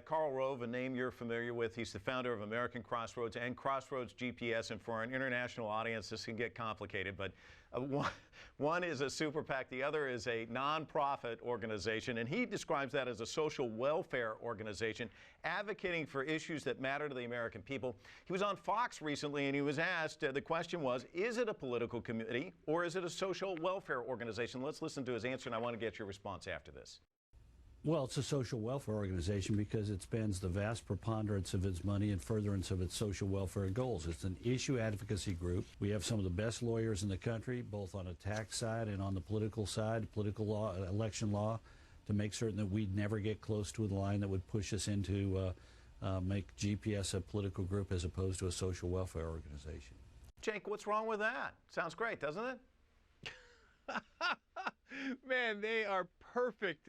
Karl Rove, a name you're familiar with. He's the founder of American Crossroads and Crossroads GPS. And for an international audience, this can get complicated. But one is a super PAC. The other is a nonprofit organization. And he describes that as a social welfare organization advocating for issues that matter to the American people. He was on Fox recently, and he was asked, the question was, is it a political committee or is it a social welfare organization? Let's listen to his answer, and I want to get your response after this. Well, it's a social welfare organization because it spends the vast preponderance of its money in furtherance of its social welfare goals. It's an issue advocacy group. We have some of the best lawyers in the country, both on a tax side and on the political side, political law, election law, to make certain that we never get close to the line that would push us into make GPS a political group as opposed to a social welfare organization. Cenk, what's wrong with that? Sounds great, doesn't it? Man, they are perfect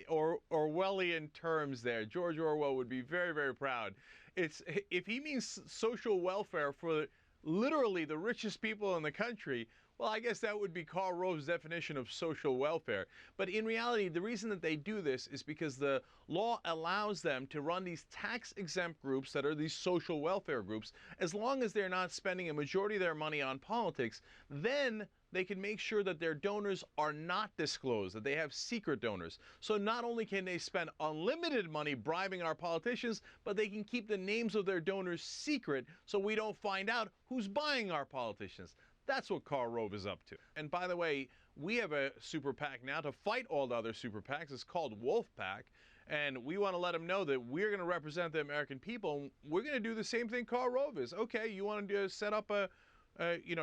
Orwellian terms there. George Orwell would be very, very proud. If he means social welfare for literally the richest people in the country, well, I guess that would be Karl Rove's definition of social welfare. But in reality, the reason that they do this is because the law allows them to run these tax-exempt groups that are these social welfare groups. As long as they're not spending a majority of their money on politics, then they can make sure that their donors are not disclosed, that they have secret donors. So not only can they spend unlimited money bribing our politicians, but they can keep the names of their donors secret so we don't find out who's buying our politicians. That's what Karl Rove is up to. And by the way, we have a super PAC now to fight all the other super PACs. It's called Wolf PAC. And we want to let them know that we're going to represent the American people. We're going to do the same thing Karl Rove is. Okay, you want to set up a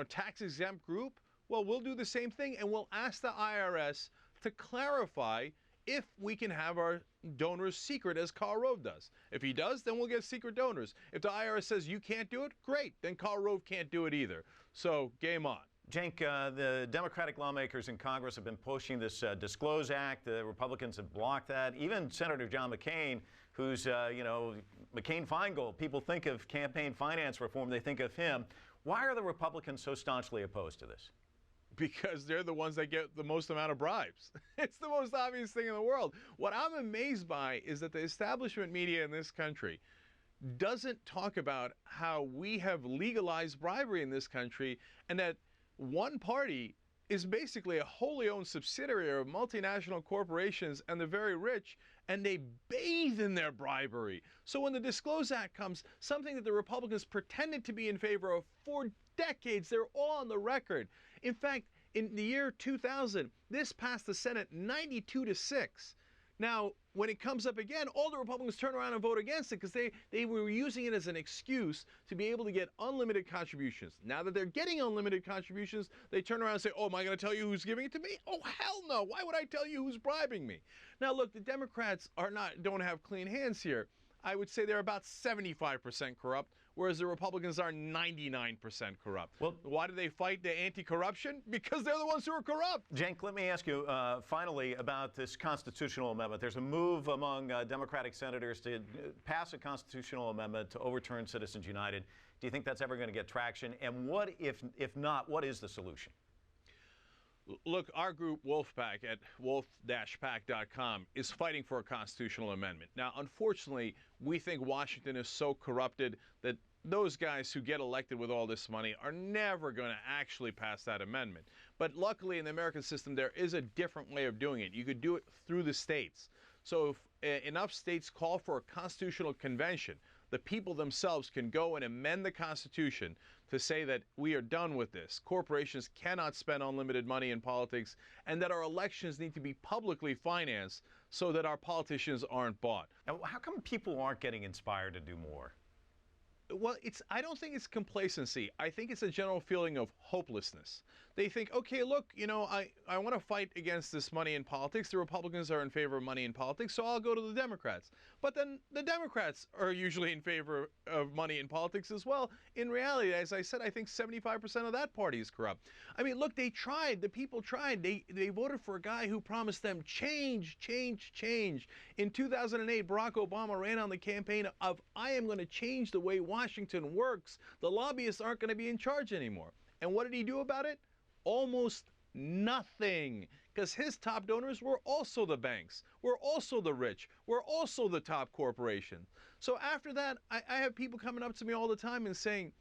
tax-exempt group? Well, we'll do the same thing, and we'll ask the IRS to clarify if we can have our donors secret as Karl Rove does. If he does, then we'll get secret donors. If the IRS says you can't do it, great. Then Karl Rove can't do it either. So game on. Cenk, the Democratic lawmakers in Congress have been pushing this Disclose Act. The Republicans have blocked that. Even Senator John McCain, who's, McCain-Feingold, people think of campaign finance reform, they think of him. Why are the Republicans so staunchly opposed to this? Because they're the ones that get the most amount of bribes. It's the most obvious thing in the world. What I'm amazed by is that the establishment media in this country doesn't talk about how we have legalized bribery in this country, and that one party is basically a wholly owned subsidiary of multinational corporations and the very rich, and they bathe in their bribery. So when the Disclose Act comes, something that the Republicans pretended to be in favor of for decades, they're all on the record. In fact, in the year 2000, this passed the Senate 92-6. Now, when it comes up again, all the Republicans turn around and vote against it because they were using it as an excuse to be able to get unlimited contributions. Now that they're getting unlimited contributions, they turn around and say, oh, am I going to tell you who's giving it to me? Oh, hell no. Why would I tell you who's bribing me? Now, look, the Democrats don't have clean hands here. I would say they're about 75% corrupt, whereas the Republicans are 99% corrupt. Well, why do they fight the anti-corruption? Because they're the ones who are corrupt. Cenk, let me ask you finally about this constitutional amendment. There's a move among Democratic senators to pass a constitutional amendment to overturn Citizens United. Do you think that's ever going to get traction? And what, if not, what is the solution? Look, our group, Wolf PAC, at wolf-pac.com, is fighting for a constitutional amendment. Now, unfortunately, we think Washington is so corrupted that those guys who get elected with all this money are never going to actually pass that amendment. But luckily, in the American system, there is a different way of doing it. You could do it through the states. So if enough states call for a constitutional convention, the people themselves can go and amend the Constitution to say that we are done with this. Corporations cannot spend unlimited money in politics, and that our elections need to be publicly financed so that our politicians aren't bought. Now, how come people aren't getting inspired to do more? Well, I don't think it's complacency. I think it's a general feeling of hopelessness. They think, okay, look, I want to fight against this money in politics. The Republicans are in favor of money in politics, so I'll go to the Democrats. But then the Democrats are usually in favor of money in politics as well. In reality, as I said, I think 75% of that party is corrupt. I mean, look, they tried. The people tried. They voted for a guy who promised them change, change, change. In 2008, Barack Obama ran on the campaign of, I am going to change the way Washington works. The lobbyists aren't going to be in charge anymore. And what did he do about it? Almost nothing. because his top donors were also the banks, were also the rich, were also the top corporation. So after that, I have people coming up to me all the time and saying,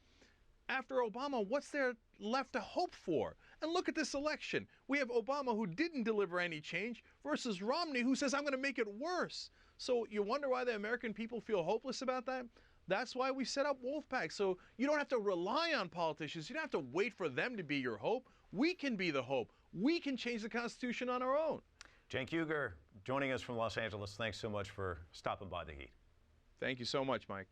after Obama, what's there left to hope for? And look at this election. We have Obama, who didn't deliver any change, versus Romney, who says, I'm going to make it worse. So you wonder why the American people feel hopeless about that? That's why we set up wolf packs. So you don't have to rely on politicians. You don't have to wait for them to be your hope. We can be the hope. We can change the Constitution on our own. Cenk Uygur joining us from Los Angeles. Thanks so much for stopping by the Heat. Thank you so much, Mike.